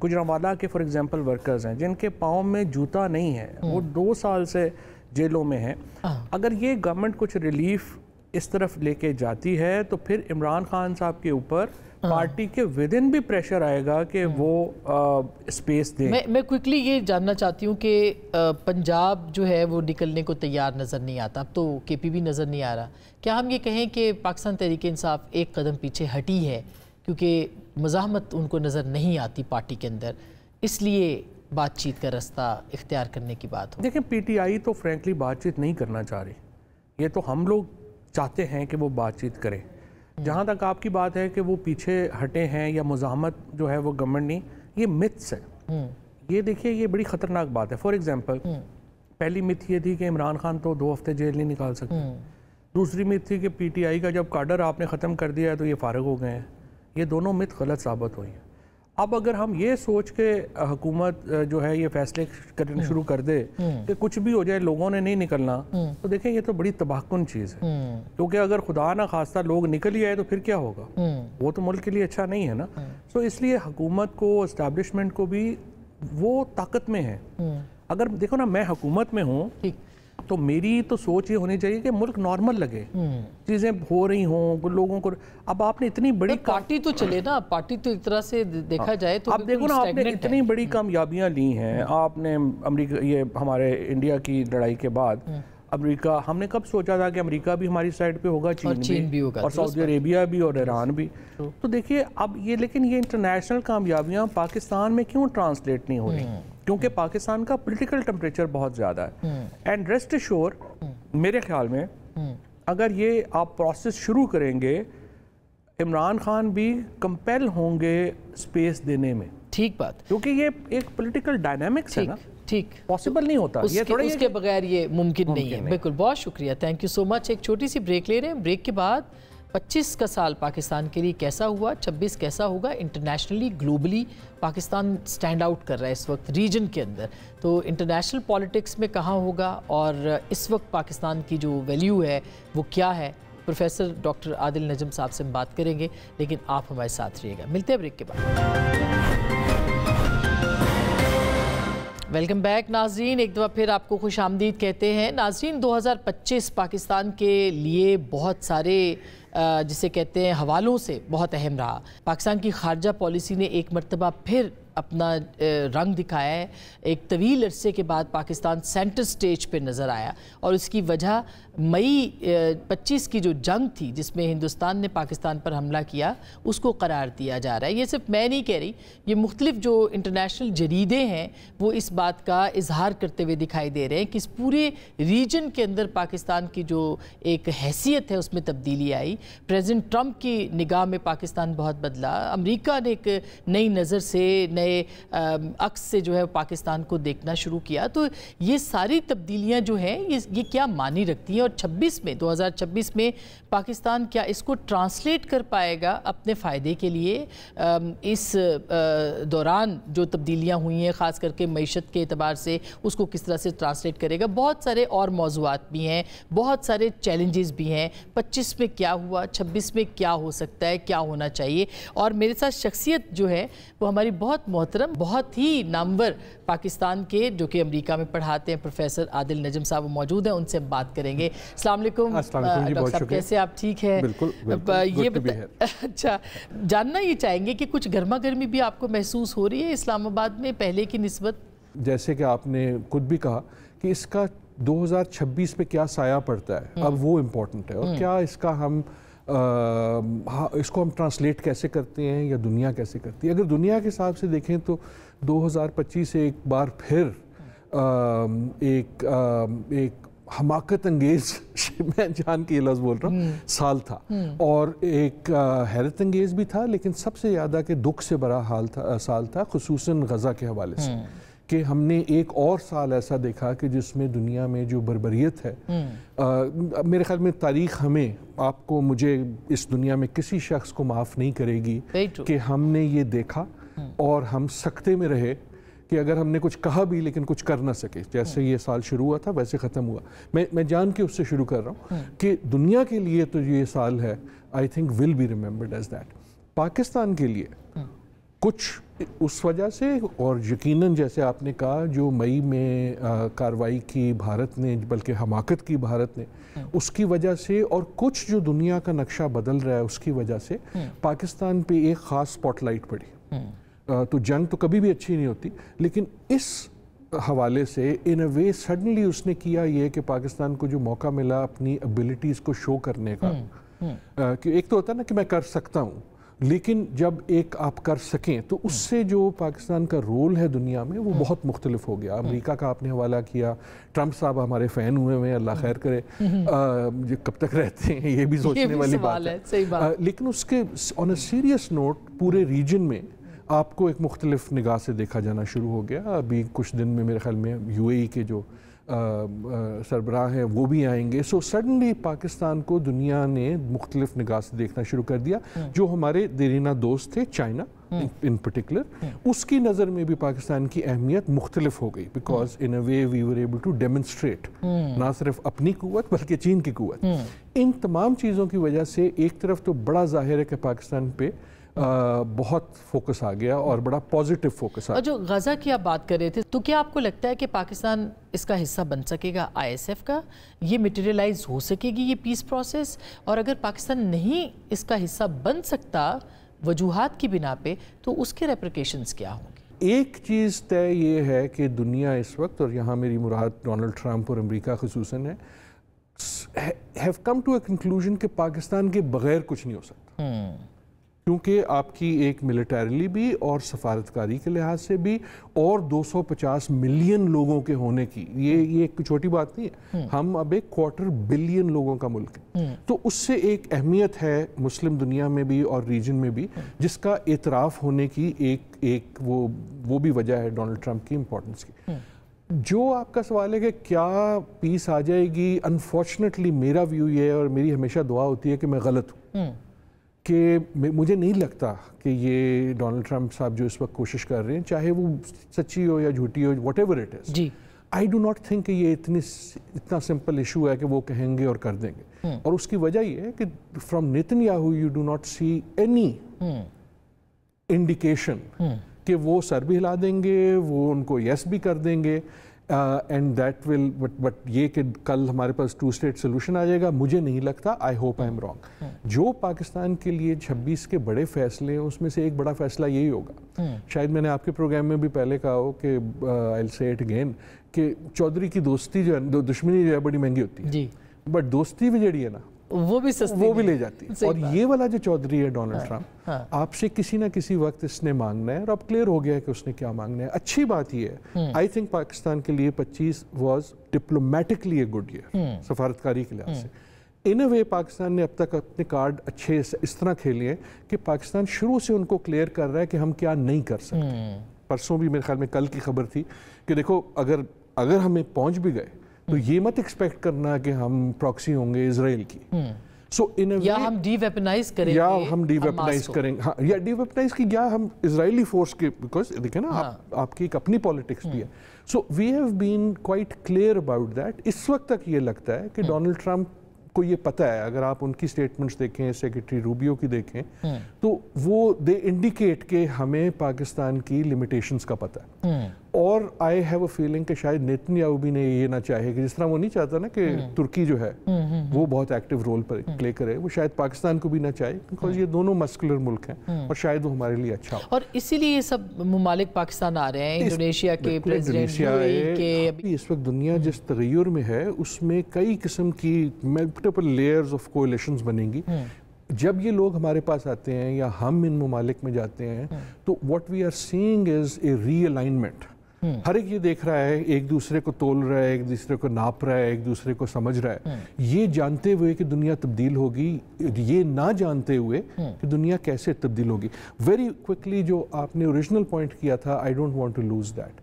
گجرانوالہ کے فار ایگزامپل ورکرز ہیں جن کے پاؤں میں جوتا نہیں ہے, وہ 2 سال سے جیلوں میں ہیں. اگر یہ گورنمنٹ کچھ ریلیف اس طرف لے کے جاتی ہے تو پھر عمران خان صاحب کے اوپر پارٹی کے ود ان بھی پریشر آئے گا کہ وہ اسپیس دیں. میں کوئکلی یہ جاننا چاہتی ہوں کہ پنجاب جو ہے وہ نکلنے کو تیار نظر نہیں آتا, اب تو کے پی بھی نظر نہیں آ رہا. کیا ہم یہ کہیں کہ پاکستان تحریک انصاف ایک قدم پیچھے ہٹی ہے کیونکہ مزاحمت ان کو نظر نہیں آتی پارٹی کے اندر, اس لیے بات چیت کا رستہ اختیار کرنے کی بات ہو؟ دیکھیں پی ٹی آئی تو فرینکلی بات چیت نہیں کرنا چاہ رہی, یہ تو ہم لوگ چاہتے ہیں کہ وہ بات چیت کریں. جہاں تک آپ کی بات ہے کہ وہ پیچھے ہٹے ہیں یا مزاحمت جو ہے وہ گورنمنٹ نہیں, یہ متس ہے. یہ دیکھیے یہ بڑی خطرناک بات ہے. فار ایگزامپل پہلی مت یہ تھی کہ عمران خان تو 2 ہفتے جیل نہیں نکال سکتے. دوسری مت تھی کہ پی ٹی آئی کا جب کاڈر آپ نے ختم کر دیا ہے تو یہ فارغ ہو گئے ہیں. یہ دونوں مت غلط ثابت ہوئی ہیں. اب اگر ہم یہ سوچ کے حکومت جو ہے یہ فیصلے کرنے شروع کر دے کہ کچھ بھی ہو جائے لوگوں نے نہیں نکلنا, تو دیکھیں یہ تو بڑی تباہ کن چیز ہے. کیونکہ اگر خدا نہ خواستہ لوگ نکل ہی آئے تو پھر کیا ہوگا؟ وہ تو ملک کے لیے اچھا نہیں ہے نا. سو اس لیے حکومت کو, اسٹیبلشمنٹ کو بھی وہ طاقت میں ہے. اگر دیکھو نا, میں حکومت میں ہوں تو میری تو سوچ یہ ہونی چاہیے کہ ملک نارمل لگے, چیزیں ہو رہی ہوں لوگوں کو. اب آپ نے اتنی بڑی پارٹی تو چلے نا, پارٹی تو ایک طرح سے دیکھا جائے تو اب دیکھو نا, آپ نے اتنی بڑی کامیابیاں لی ہیں. آپ نے امریکہ, یہ ہمارے انڈیا کی لڑائی کے بعد امریکہ, ہم نے کب سوچا تھا کہ امریکہ بھی ہماری سائڈ پہ ہوگا, چین بھی ہوگا, اور سعودی عربیہ بھی, اور ایران بھی. تو دیکھیے اب یہ, لیکن یہ انٹرنیشنل کامیابیاں پاکستان میں کیوں ٹرانسلیٹ نہیں ہو رہی؟ کیونکہ پاکستان کا پولیٹیکل ٹمپریچر بہت زیادہ ہے. اینڈ ریسٹ ایشور, میرے خیال میں اگر یہ آپ پروسیس شروع کریں گے, عمران خان بھی کمپیل ہوں گے اسپیس دینے میں. ٹھیک بات, کیونکہ یہ ایک پولیٹیکل ڈائنامکس ہے نا, ٹھیک پاسبل نہیں ہوتا, اس کے بغیر یہ ممکن نہیں ہے. بالکل, بہت شکریہ, تھینک یو سو مچ. ایک چھوٹی سی بریک لے رہے ہیں. بریک کے بعد 25 کا سال پاکستان کے لیے کیسا ہوا, 26 کیسا ہوگا, internationally globally Pakistan stand out کر رہا ہے اس وقت ریجن کے اندر, تو انٹرنیشنل پالیٹکس میں کہاں ہوگا اور اس وقت پاکستان کی جو ویلیو ہے وہ کیا ہے, پروفیسر ڈاکٹر عادل نجم صاحب سے ہم بات کریں گے. لیکن آپ ہمارے ساتھ رہیے گا. ملتے ہیں بریک کے بعد. ویلکم بیک ناظرین, ایک دفعہ پھر آپ کو خوش آمدید کہتے ہیں. ناظرین, 2025 پاکستان کے لیے بہت سارے جسے کہتے ہیں حوالوں سے بہت اہم رہا. پاکستان کی خارجہ پالیسی نے ایک مرتبہ پھر اپنا رنگ دکھایا ہے. ایک طویل عرصے کے بعد پاکستان سینٹر سٹیج پہ نظر آیا, اور اس کی وجہ مئی 25 کی جو جنگ تھی جس میں ہندوستان نے پاکستان پر حملہ کیا, اس کو قرار دیا جا رہا ہے. یہ صرف میں نہیں کہہ رہی, یہ مختلف جو انٹرنیشنل جریدے ہیں وہ اس بات کا اظہار کرتے ہوئے دکھائی دے رہے ہیں کہ اس پورے ریجن کے اندر پاکستان کی جو ایک حیثیت ہے اس میں تبدیلی آئی. پریزیڈنٹ ٹرمپ کی نگاہ میں پاکستان بہت بدلا. امریکہ نے ایک نئی نظر سے, نئے عکس سے جو ہے پاکستان کو دیکھنا شروع کیا. تو یہ ساری تبدیلیاں جو ہیں یہ کیا معنی رکھتی ہیں, اور 2026 میں پاکستان کیا اس کو ٹرانسلیٹ کر پائے گا اپنے فائدے کے لیے؟ اس دوران جو تبدیلیاں ہوئی ہیں خاص کر کے معیشت کے اعتبار سے, اس کو کس طرح سے ٹرانسلیٹ کرے گا؟ بہت سارے اور موضوعات بھی ہیں, بہت سارے چیلنجز بھی ہیں. 25 میں کیا ہوا, 26 میں کیا ہو سکتا ہے, کیا ہونا چاہیے؟ اور میرے ساتھ شخصیت جو ہے وہ ہماری بہت محترم, بہت ہی نامور پاکستان کے, جو کہ امریکہ میں پڑھاتے ہیں, پروفیسر عادل نجم صاحب موجود ہیں. ان سے ہم بات کریں گے. السلام علیکم ڈاکٹر صاحب, کیسے آپ؟ ٹھیک ہے, اچھا, جاننا یہ چاہیں گے کہ کچھ گرما گرمی بھی آپ کو محسوس ہو رہی ہے اسلام آباد میں پہلے کی نسبت؟ جیسے کہ آپ نے خود بھی کہا کہ اس کا 2026 پہ کیا سایہ پڑتا ہے, اب وہ امپورٹنٹ ہے, اور کیا اس کا اس کو ہم ٹرانسلیٹ کیسے کرتے ہیں یا دنیا کیسے کرتی ہے. اگر دنیا کے حساب سے دیکھیں تو 2025 ایک بار پھر ایک حماقت انگیز, میں جان کے یہ لفظ بول رہا ہوں, سال تھا, اور ایک حیرت انگیز بھی تھا, لیکن سب سے زیادہ کہ دکھ سے بڑا سال تھا, خصوصاً غزہ کے حوالے سے, کہ ہم نے ایک اور سال ایسا دیکھا کہ جس میں دنیا میں جو بربریت ہے, میرے خیال میں تاریخ ہمیں, آپ کو, مجھے, اس دنیا میں کسی شخص کو معاف نہیں کرے گی کہ ہم نے یہ دیکھا اور ہم سکتے میں رہے کہ اگر ہم نے کچھ کہا بھی لیکن کچھ کر نہ سکے. جیسے یہ سال شروع ہوا تھا ویسے ختم ہوا. میں جان کے اس سے شروع کر رہا ہوں کہ دنیا کے لیے تو یہ سال ہے, I think will be remembered as that. Pakistan کے لیے کچھ اس وجہ سے، اور یقیناً جیسے آپ نے کہا جو مئی میں کارروائی کی بھارت نے، بلکہ حماقت کی بھارت نے، اس کی وجہ سے، اور کچھ جو دنیا کا نقشہ بدل رہا ہے اس کی وجہ سے پاکستان پہ ایک خاص سپاٹ لائٹ پڑی. تو جنگ تو کبھی بھی اچھی نہیں ہوتی، لیکن اس حوالے سے ان اے وے سڈنلی اس نے کیا یہ کہ پاکستان کو جو موقع ملا اپنی ابیلٹیز کو شو کرنے کا، کہ ایک تو ہوتا ہے نا کہ میں کر سکتا ہوں، لیکن جب ایک آپ کر سکیں تو اس سے جو پاکستان کا رول ہے دنیا میں وہ بہت مختلف ہو گیا. امریکہ کا آپ نے حوالہ کیا، ٹرمپ صاحب ہمارے فین ہوئے ہوئے ہیں، اللہ خیر کرے، کب تک رہتے ہیں یہ بھی سوچنے والی بات ہے. لیکن اس کے آن اے سیریس نوٹ پورے ریجن میں آپ کو ایک مختلف نگاہ سے دیکھا جانا شروع ہو گیا. ابھی کچھ دن میں میرے خیال میں یو اے ای کے جو سربراہ ہیں وہ بھی آئیں گے. سو سڈنلی پاکستان کو دنیا نے مختلف نگاہ سے دیکھنا شروع کر دیا. جو ہمارے دیرینہ دوست تھے چائنا ان پرٹیکولر، اس کی نظر میں بھی پاکستان کی اہمیت مختلف ہو گئی، because in a way we were able to demonstrate نہ صرف اپنی قوت بلکہ چین کی قوت. ان تمام چیزوں کی وجہ سے ایک طرف تو بڑا ظاہر ہے کہ پاکستان پہ بہت فوکس آ گیا اور بڑا پازیٹیو فوکس آ گیا. اور جو غزہ کی آپ بات کر رہے تھے، تو کیا آپ کو لگتا ہے کہ پاکستان اس کا حصہ بن سکے گا آئی ایس ایف کا؟ یہ میٹیریلائز ہو سکے گی یہ پیس پروسیس؟ اور اگر پاکستان نہیں اس کا حصہ بن سکتا وجوہات کی بنا پہ، تو اس کے ریپریکیشنز کیا ہوں گے؟ ایک چیز طے یہ ہے کہ دنیا اس وقت، اور یہاں میری مراد ڈونلڈ ٹرمپ اور امریکہ خصوصاً ہے، have come to a conclusion کہ پاکستان کے بغیر کچھ نہیں ہو سکتا. کیونکہ آپ کی ایک ملٹریلی بھی اور سفارتکاری کے لحاظ سے بھی، اور 250 ملین لوگوں کے ہونے کی، یہ ایک چھوٹی بات نہیں ہے. ہم اب 250 بلین لوگوں کا ملک ہے. تو اس سے ایک اہمیت ہے مسلم دنیا میں بھی اور ریجن میں بھی، جس کا اعتراف ہونے کی ایک وہ بھی وجہ ہے ڈونلڈ ٹرمپ کی امپورٹنس کی. جو آپ کا سوال ہے کہ کیا پیس آ جائے گی، انفارچونیٹلی میرا ویو یہ ہے، اور میری ہمیشہ دعا ہوتی ہے کہ میں غلط ہوں، کہ مجھے نہیں لگتا کہ یہ ڈونلڈ ٹرمپ صاحب جو اس وقت کوشش کر رہے ہیں، چاہے وہ سچی ہو یا جھوٹی ہو، whatever it is, I do not think کہ یہ اتنا سمپل ایشو ہے کہ وہ کہیں گے اور کر دیں گے. اور اس کی وجہ یہ ہے کہ from Nitin Yahoo you do not see any indication کہ وہ سر بھی ہلا دیں گے، وہ ان کو یس بھی کر دیں گے. اینڈ دیٹ ول بٹ یہ کہ کل ہمارے پاس 2 اسٹیٹ سولوشن آ جائے گا، مجھے نہیں لگتا. I hope I am wrong. جو پاکستان کے لیے 26 کے بڑے فیصلے ہیں، اس میں سے ایک بڑا فیصلہ یہی ہوگا. شاید میں نے آپ کے پروگرام میں بھی پہلے کہا ہو کہ آئی ول سے اٹ اگین، کہ چودھری کی دوستی جو ہے، دشمنی جو ہے بڑی مہنگی ہوتی ہے، بٹ دوستی بھی جڑی ہے نا وہ بھی لے جاتی ہے. اور یہ والا جو چودھری ہے ڈونلڈ ٹرمپ، آپ سے کسی نہ کسی وقت اس نے مانگنا ہے، اور اب کلیئر ہو گیا ہے کہ اس نے کیا مانگنا ہے. اچھی بات یہ ہے، آئی تھنک پاکستان کے لیے 25 was diplomatically a good year سفارتکاری کے لحاظ سے. ان اے وے پاکستان نے اب تک اپنے کارڈ اچھے اس طرح کھیلے ہیں کہ پاکستان شروع سے ان کو کلیئر کر رہا ہے کہ ہم کیا نہیں کر سکتے. پرسوں بھی میرے خیال میں کل کی خبر تھی کہ دیکھو اگر ہمیں پہنچ بھی گئے تو یہ مت ایکسپیکٹ کرنا کہ ہم پراکسی ہوں گے اسرائیل کی. یا ہم ڈی ویپنائز کریں گے، یا ہم ڈی ویپنائز کریں گے، یا ڈی ویپنائز کی، یا ہم اسرائیلی فورس کے، بیکاز دیکھیں نا آپ کی ایک اپنی پالیٹکس بھی ہے. So we have been quite clear about that. اس وقت تک یہ لگتا ہے کہ ڈونلڈ ٹرمپ کو یہ پتہ ہے. اگر آپ ان کی سٹیٹمنٹس دیکھیں، سیکرٹری روبیو کی دیکھیں، تو وہ دے انڈیکیٹ کہ ہمیں پاکستان کی لمیٹیشنز کا پتہ ہے. اور آئی ہیو اے فیلنگ کہ شاید نیتن یاہو بھی نے یہ نہ چاہے کہ جس طرح وہ نہیں چاہتا نا کہ ترکی جو ہے وہ بہت ایکٹیو رول پر پلے کرے، وہ شاید پاکستان کو بھی نہ چاہے، بیکاز یہ دونوں مسکولر ملک ہیں اور شاید وہ ہمارے لیے اچھا ہو. اور اسی لیے یہ سب ممالک پاکستان آ رہے ہیں. انڈونیشیا کے پریزیڈنٹ کے اس وقت دنیا جس تغیر میں ہے اس میں کئی قسم کی ملٹیپل لیئرز آف کولیشنز بنیں گی. جب یہ لوگ ہمارے پاس آتے ہیں یا ہم ان ممالک میں جاتے ہیں تو what we are seeing is a realignment. ہر ایک یہ دیکھ رہا ہے، ایک دوسرے کو تول رہا ہے، ایک دوسرے کو ناپ رہا ہے، ایک دوسرے کو سمجھ رہا ہے، یہ جانتے ہوئے کہ دنیا تبدیل ہوگی، یہ نہ جانتے ہوئے کہ دنیا کیسے تبدیل ہوگی. ویری کوئکلی جو آپ نے اوریجنل پوائنٹ کیا تھا، I don't want to lose that.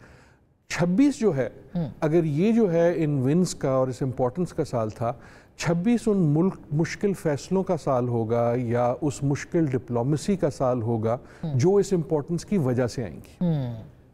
26 جو ہے، اگر یہ جو ہے ان ونز کا اور اس امپورٹنس کا سال تھا، 26 ان مشکل فیصلوں کا سال ہوگا یا اس مشکل ڈپلومیسی کا سال ہوگا جو اس امپورٹنس کی وجہ سے آئیں گی.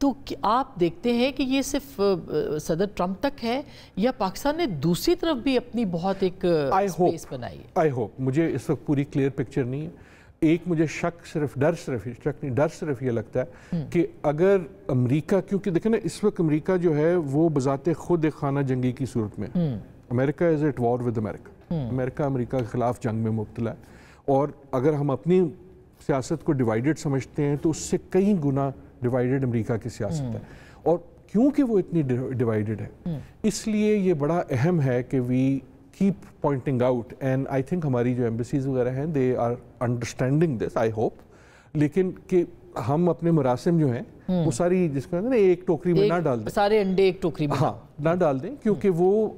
تو آپ دیکھتے ہیں کہ یہ صرف صدر ٹرمپ تک ہے یا پاکستان نے دوسری طرف بھی اپنی بہت ایک اسپیس بنائی ہے؟ آئی ہوپ، مجھے اس وقت پوری کلیئر پکچر نہیں ہے. ایک مجھے ڈر صرف یہ لگتا ہے کہ اگر امریکہ، کیونکہ دیکھیں نا اس وقت امریکہ جو ہے وہ بذات خود ایک خانہ جنگی کی صورت میں، امریکہ از ایٹ وار ود امریکہ امریکہ کے خلاف جنگ میں مبتلا ہے. اور اگر ہم اپنی سیاست کو ڈیوائیڈڈ سمجھتے ہیں تو اس سے کئی گنا ڈیوائیڈڈ امریکہ کی سیاست ہے. اور کیونکہ وہ اتنی ڈیوائیڈڈ ہے اس لیے یہ بڑا اہم ہے کہ وی keep pointing out and I think ہماری جو ایمبیسیز وغیرہ ہیں they are understanding this I hope. لیکن کہ ہم اپنے مراسم جو ہیں وہ ساری جس کو ایک ٹوکری میں نہ ڈال دیں، سارے انڈے ایک ٹوکری میں نہ ڈال دیں، کیونکہ وہ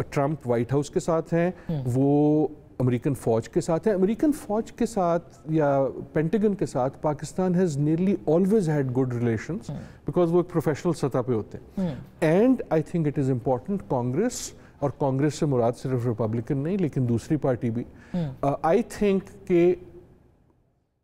ٹرمپ وائٹ ہاؤس کے ساتھ ہیں، وہ امریکن فوج کے ساتھ ہیں. امریکن فوج کے ساتھ یا پینٹاگن کے ساتھ Pakistan has nearly always had good relations because وہ ایک پروفیشنل سطح پہ ہوتے ہیں. And I think it is important Congress, اور کانگریس سے مراد صرف ریپبلکن نہیں لیکن دوسری پارٹی بھی، آئی تھنک کہ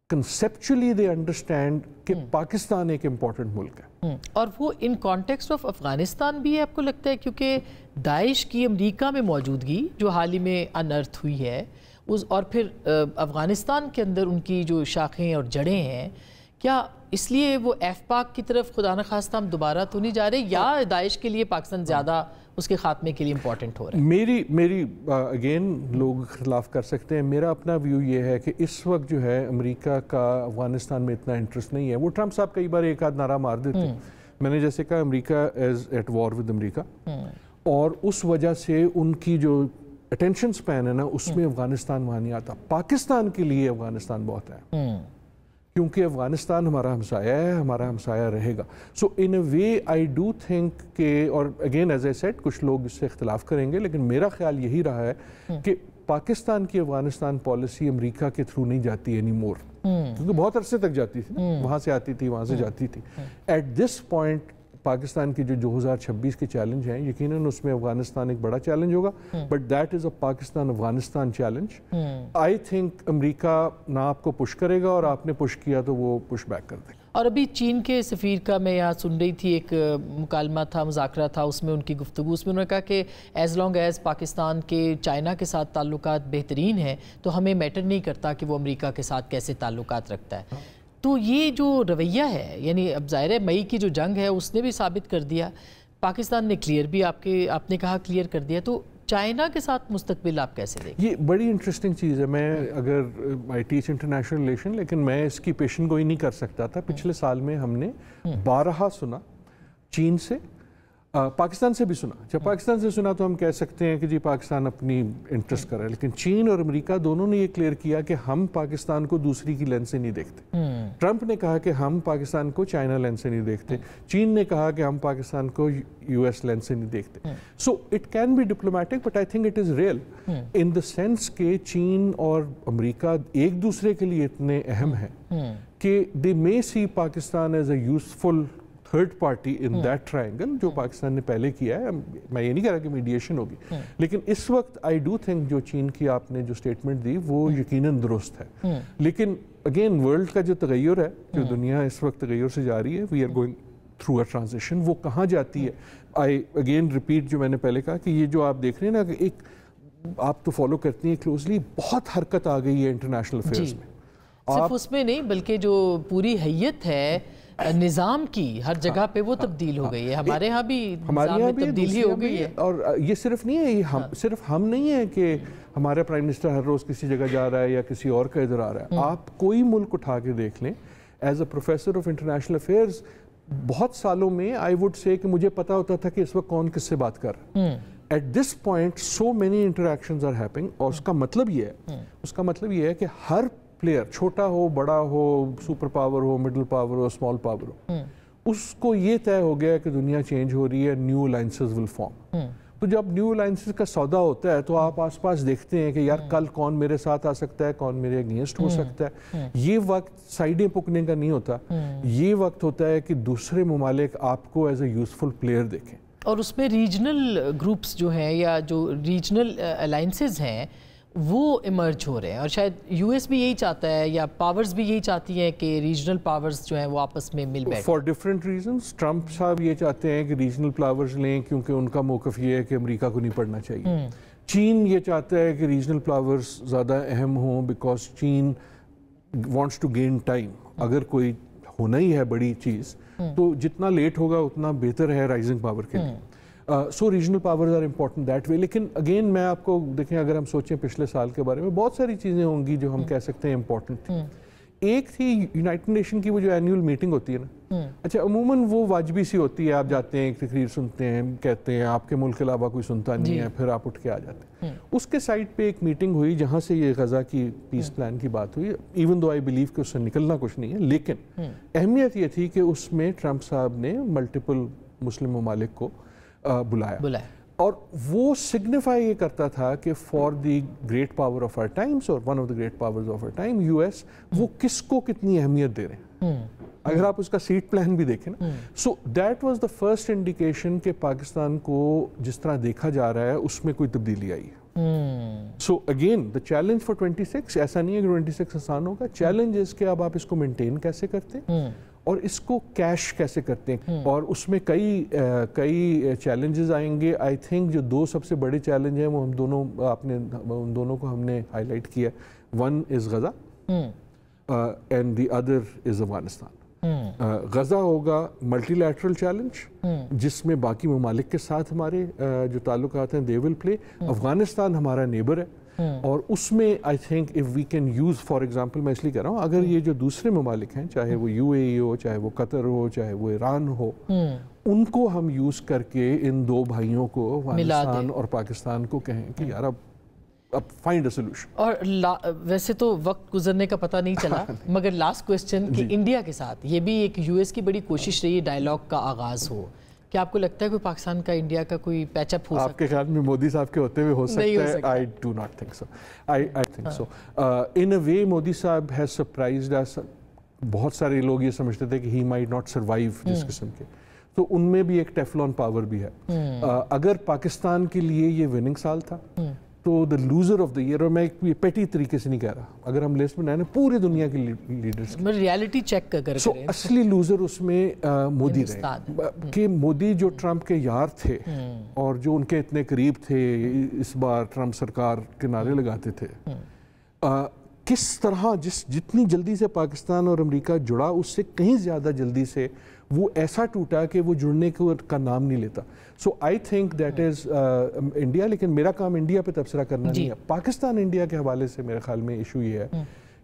کنسیپچولی دے انڈرسٹینڈ کہ پاکستان ایک امپورٹنٹ ملک ہے. اور وہ ان کانٹیکسٹ آف افغانستان بھی ہے آپ کو لگتا ہے؟ کیونکہ داعش کی امریکہ میں موجودگی جو حال ہی میں انرتھ ہوئی ہے اور پھر افغانستان کے اندر ان کی جو شاخیں اور جڑیں ہیں، کیا اس لیے وہ ایف پاک کی طرف خدا نخواستہ ہم دوبارہ تو نہیں جا رہے، یا داعش کے لیے پاکستان زیادہ اس کے خاتمے کے لیے امپورٹنٹ ہو رہا ہے؟ میری اگین لوگ خلاف کر سکتے ہیں، میرا اپنا ویو یہ ہے کہ اس وقت جو ہے امریکہ کا افغانستان میں اتنا انٹرسٹ نہیں ہے. وہ ٹرمپ صاحب کئی بار ایک آدھ نعرہ مار دیتے، میں نے جیسے کہا امریکہ از ایٹ وار ود امریکہ، اور اس وجہ سے ان کی جو اٹینشن سپین ہے نا اس میں افغانستان وہاں نہیں آتا. پاکستان کے لیے افغانستان بہت ہے کیونکہ افغانستان ہمارا ہمسایہ ہے، ہمارا ہمسایہ رہے گا. سو ان a way I do think کہ، اور اگین ایز اے سیٹ کچھ لوگ اس سے اختلاف کریں گے لیکن میرا خیال یہی رہا ہے کہ پاکستان کی افغانستان پالیسی امریکہ کے تھرو نہیں جاتی اینی مور، کیونکہ بہت عرصے تک جاتی تھی، وہاں سے آتی تھی، وہاں سے جاتی تھی. ایٹ دس پوائنٹ پاکستان کی جو 2026 کے چیلنج ہیں یقیناً اس میں افغانستان ایک بڑا چیلنج ہوگا، but that is a Pakistan Afghanistan challenge. I think امریکہ نہ آپ کو پش کرے گا، اور آپ نے پش کیا تو وہ پش بیک کر دے گا. اور ابھی چین کے سفیر کا میں یہاں سن رہی تھی، ایک مکالمہ تھا، مذاکرہ تھا، اس میں ان کی گفتگو، اس میں انہوں نے کہا کہ ایز لانگ ایز پاکستان کے چائنا کے ساتھ تعلقات بہترین ہیں تو ہمیں میٹر نہیں کرتا کہ وہ امریکہ کے ساتھ کیسے تعلقات رکھتا ہے. تو یہ جو رویہ ہے، یعنی اب ظاہر ہے مئی کی جو جنگ ہے اس نے بھی ثابت کر دیا، پاکستان نے کلیئر بھی آپ نے کہا کلیئر کر دیا، تو چائنا کے ساتھ مستقبل آپ کیسے دیکھیں؟ یہ بڑی انٹرسٹنگ چیز ہے. میں اگر آئی ٹیچ انٹرنیشنل ریلیشن، لیکن میں اس کی پیشن گوئی نہیں کر سکتا تھا. پچھلے سال میں ہم نے بارہا سنا چین سے، پاکستان سے بھی سنا. جب پاکستان سے سنا تو ہم کہہ سکتے ہیں کہ جی پاکستان اپنی انٹرسٹ کر رہا ہے، لیکن چین اور امریکہ دونوں نے یہ کلیئر کیا کہ ہم پاکستان کو دوسری کی لینس سے نہیں دیکھتے. ٹرمپ نے کہا کہ ہم پاکستان کو چائنا لینس سے نہیں دیکھتے، چین نے کہا کہ ہم پاکستان کو یو ایس لینس سے نہیں دیکھتے. So it can be diplomatic but I think it is real in the sense کہ چین اور امریکہ ایک دوسرے کے لیے اتنے اہم ہیں کہ they may see Pakistan as a useful third party in that triangle جو پاکستان نے پہلے کیا ہے. میں یہ نہیں کہہ رہا کہ میڈیشن ہوگی، لیکن اس وقت آئی ڈو تھنک جو چین کی آپ نے جو اسٹیٹمنٹ دی وہ یقیناً درست ہے. لیکن اگین ورلڈ کا جو تغیر ہے، جو دنیا اس وقت تغیر سے جا رہی ہے، we are going through a transition, وہ کہاں جاتی ہے. آئی اگین ریپیٹ جو میں نے پہلے کہا کہ یہ جو آپ دیکھ رہے ہیں نا کہ ایک آپ تو فالو کرتی ہیں کلوزلی، بہت حرکت آ گئی ہے انٹرنیشنل افیئرس میں. صرف اس میں نہیں بلکہ جو پوری حیت ہے نظام کی ہر جگہ پہ وہ تبدیل ہو گئی ہے. ہمارے ہاں بھی نظام میں تبدیلی ہو گئی ہے. اور یہ صرف نہیں ہے، یہ صرف ہم نہیں ہیں کہ ہمارا پرائم منسٹر ہر روز کسی جگہ جا رہا ہے یا کسی اور کا ادھر آ رہا ہے. آپ کوئی ملک اٹھا کے دیکھ لیں، as a professor of international affairs بہت سالوں میں آئی وڈ سے کہ مجھے پتا ہوتا تھا کہ اس وقت کون کس سے بات کر رہا ہے. At this point so many interactions are happening, اور اس کا مطلب یہ ہے کہ ہر پلیئر، چھوٹا ہو بڑا ہو، سپر پاور ہو، مڈل پاور ہو، اسمال پاور ہو، اس کو یہ طے ہو گیا کہ دنیا چینج ہو رہی ہے، نیو الائنسز ول فارم. تو جب نیو الائنسز کا سودا ہوتا ہے تو آپ آس پاس دیکھتے ہیں کہ یار کل کون میرے ساتھ آ سکتا ہے، کون میرے اگینسٹ ہو سکتا ہے. یہ وقت سائڈیں پکنے کا نہیں ہوتا، یہ وقت ہوتا ہے کہ دوسرے ممالک آپ کو ایز اے یوزفل پلیئر دیکھیں. اور اس میں ریجنل گروپس جو ہیں یا جو ریجنل الائنسز ہیں وہ ایمرج ہو رہے ہیں, اور شاید یو ایس بھی یہی چاہتا ہے یا پاورز بھی یہی چاہتی ہیں کہ ریجنل پاورز جو ہیں وہ آپس میں مل بیٹھیں. For different reasons. ٹرمپ صاحب یہ چاہتے ہیں کہ ریجنل پاورز لیں کیونکہ ان کا موقف یہ ہے کہ امریکہ کو نہیں پڑنا چاہیے. چین یہ چاہتا ہے کہ ریجنل پاورز زیادہ اہم ہوں بیکاز چین وانٹس ٹو گین ٹائم. اگر کوئی ہونا ہی ہے بڑی چیز تو جتنا لیٹ ہوگا اتنا بہتر ہے رائزنگ پاور کے لیے. So regional powers are important that way. لیکن اگین میں آپ کو دیکھیں, اگر ہم سوچیں پچھلے سال کے بارے میں بہت ساری چیزیں ہوں گی جو ہم کہہ سکتے ہیں امپورٹنٹ تھیں. ایک تھی یونائٹڈ نیشن کی وہ جو اینیول میٹنگ ہوتی ہے نا, اچھا عموماً وہ واجبی سی ہوتی ہے, آپ جاتے ہیں ایک تقریر سنتے ہیں, کہتے ہیں آپ کے ملک کے علاوہ کوئی سنتا نہیں ہے, پھر آپ اٹھ کے آ جاتے ہیں. اس کے سائٹ پہ ایک میٹنگ ہوئی جہاں سے یہ غزہ کی پیس پلان کی بات ہوئی. ایون دو آئی بلیو کہ اس سے نکلنا کچھ نہیں ہے, لیکن اہمیت یہ تھی کہ اس میں ٹرمپ صاحب نے ملٹیپل مسلم ممالک کو بلایا, اور وہ سگنیفائی یہ کرتا تھا کہ for the great power of our times اور one of the great powers of our time U S, وہ کس کو کتنی اہمیت دے رہے ہیں. اگر آپ اس کا سیٹ پلان بھی دیکھیں نا, so that was the first indication کہ پاکستان کو جس طرح دیکھا جا رہا ہے اس میں کوئی تبدیلی آئی ہے. So again the challenge for 26, ایسا نہیں ہے کہ 26 آسان ہوگا. چیلنج اس کے اب آپ اس کو مینٹین کیسے کرتے ہیں اور اس کو کیش کیسے کرتے ہیں, اور اس میں کئی چیلنجز آئیں گے. آئی تھنک جو دو سب سے بڑے چیلنج ہیں وہ ہم دونوں ان دونوں کو ہم نے ہائی لائٹ کیا. One is Gaza and the other is Afghanistan. Gaza ہوگا ملٹی لیٹرل چیلنج جس میں باقی ممالک کے ساتھ ہمارے جو تعلقات ہیں دے ول پلے. افغانستان ہمارا نیبر ہے, اور اس میں I think if we can use, for example میں اس لیے کہہ رہا ہوں, اگر یہ جو دوسرے ممالک ہیں, چاہے وہ یو اے ای ہو, چاہے وہ قطر ہو, چاہے وہ ایران ہو, ان کو ہم یوز کر کے ان دو بھائیوں کو افغانستان اور پاکستان کو کہیں کہ یار اب فائنڈ اے سولوشن. اور ویسے تو وقت گزرنے کا پتہ نہیں چلا, مگر لاسٹ کوسچن کہ انڈیا کے ساتھ یہ بھی ایک یو ایس کی بڑی کوشش رہی ہے ڈائیلاگ کا آغاز ہو. کیا آپ کو لگتا ہے کوئی پاکستان کا انڈیا کا کوئی پیچ اپ ہو سکتا ہے؟ آپ کے خیال میں مودی صاحب کے ہوتے ہوئے ہو سکتا ہے؟ I do not think so. I think so. In a way Modi صاحب has surprised us. بہت سارے لوگ یہ سمجھتے تھے کہ he might not survive جس قسم کے, تو ان میں بھی ایک ٹیفلون پاور بھی ہے. اگر پاکستان کے لیے یہ وننگ سال تھا تو the loser of the year, اور میں یہ پیٹی طریقے سے نہیں کہہ رہا, اگر ہم لسٹ بنائیں نا پوری دنیا کے لیڈرز کی, ریالٹی چیک کر سو اصلی لوزر اس میں مودی رہے. کہ مودی جو ٹرمپ کے یار تھے اور جو ان کے اتنے قریب تھے, اس بار ٹرمپ سرکار کے نعرے لگاتے تھے, کس طرح جتنی جلدی سے پاکستان اور امریکہ جڑا اس سے کہیں زیادہ جلدی سے وہ ایسا ٹوٹا کہ وہ جڑنے کا نام نہیں لیتا. So I think that is India. لیکن میرا کام انڈیا پہ تبصرہ کرنا نہیں ہے. پاکستان انڈیا کے حوالے سے میرے خیال میں ایشو یہ ہے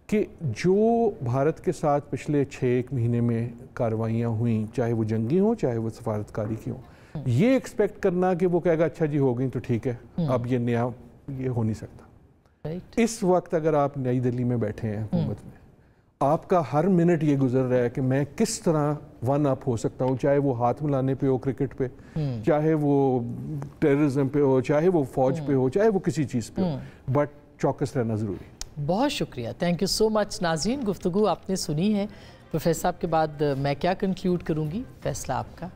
کہ جو بھارت کے ساتھ پچھلے 6 مہینے میں کارروائیاں ہوئیں, چاہے وہ جنگی ہوں چاہے وہ سفارتکاری کی ہوں, یہ ایکسپیکٹ کرنا کہ وہ کہے گا اچھا جی ہو گئی تو ٹھیک ہے, اب یہ نیا, یہ ہو نہیں سکتا. اس وقت اگر آپ نئی دلی میں بیٹھے ہیں حکومت میں, آپ کا ہر منٹ یہ گزر رہا ہے کہ میں کس طرح ون اپ ہو سکتا ہوں, چاہے وہ ہاتھ ملانے پہ ہو کرکٹ پہ, چاہے وہ ٹیررزم پہ ہو, چاہے وہ فوج پہ ہو, چاہے وہ کسی چیز پہ ہو, بٹ چوکس رہنا ضروری. بہت شکریہ, تھینک یو سو مچ. ناظرین, گفتگو آپ نے سنی ہے. پروفیسر صاحب کے بعد میں کیا کنکلیوڈ کروں گی, فیصلہ آپ کا.